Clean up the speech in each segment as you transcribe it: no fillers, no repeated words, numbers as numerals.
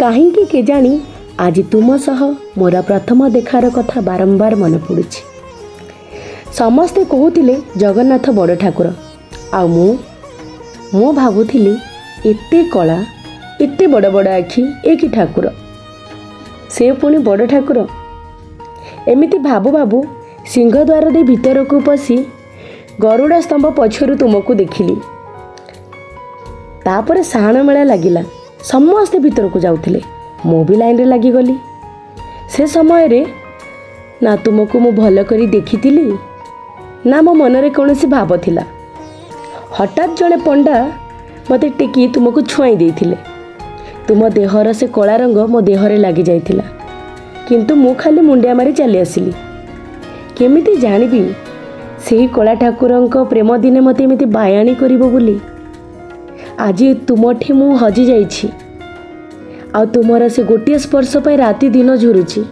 कहीं केजाणी आज तुम सह मोर प्रथम देखार कथा बारंबार मन पड़ुछि। समस्ते कहूतिले जगन्नाथ बड़ ठाकुर आ मु भाबुथिली एते कला एते बड़ बड़ आखि एक ठाकुर से पुणी बड़ ठाकुर। एमिति भाबु भाबु सिंहद्वार दे भीतर को पशि गरुड़ स्तंभ पछरु तुमको देखिली। तापर साहाण मेला लगिला, समस्ते भीतर को जाउथिले, मु भी लाइन रे लागिगली। से समय रे ना तुमको मु भल करी देखितिली ना मो मनरे कौनसी भाव थिला। हठात जड़े पंडा मते टेकी तुमको छुआई देइथिले। तुम देहर से कला रंग मो देहरे लगी जाइथिला, किंतु मु खाली मुंडिया मारी चली आसिली। केमिति जानिबी सेही कला ठाकुरंक प्रेम दिने मते एमिति बायाणी करिवो बोली। आज तुमठी मु हजि जाइछि आ तुमर से गोटे स्पर्श पाई राति दिन झुरुछि।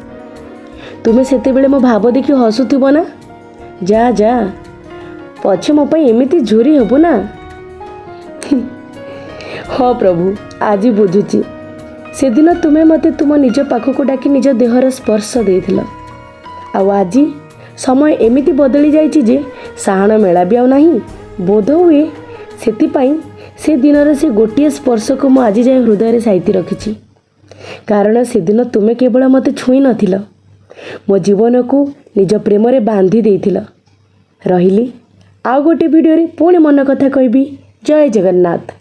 तुमे सेते बेले मो भाव देखि हसुथिबो ना? जा जा पछे मो पाई एमिति झुरी हेबो ना। हाँ प्रभु आज बुझुछि, से दिन तुमे मते तुम निज पाखको डाकी निज देहर स्पर्श देइथिल। आज समय एमिति बदली जाइछि जे साहाण मेला भी आउ नाही। बोध हुए सेतिपाई से दिनर से गोटे स्पर्श को मु आज जाए हृदय साइती रखिछि। कारण से दिन तुमे केवल मते छुई नथिल, मो जीवन को निज प्रेम रे बांधी देइथिल। रहिली आउ गोटे वीडियो रे पुणी मन कथा कहबी। जय जगन्नाथ।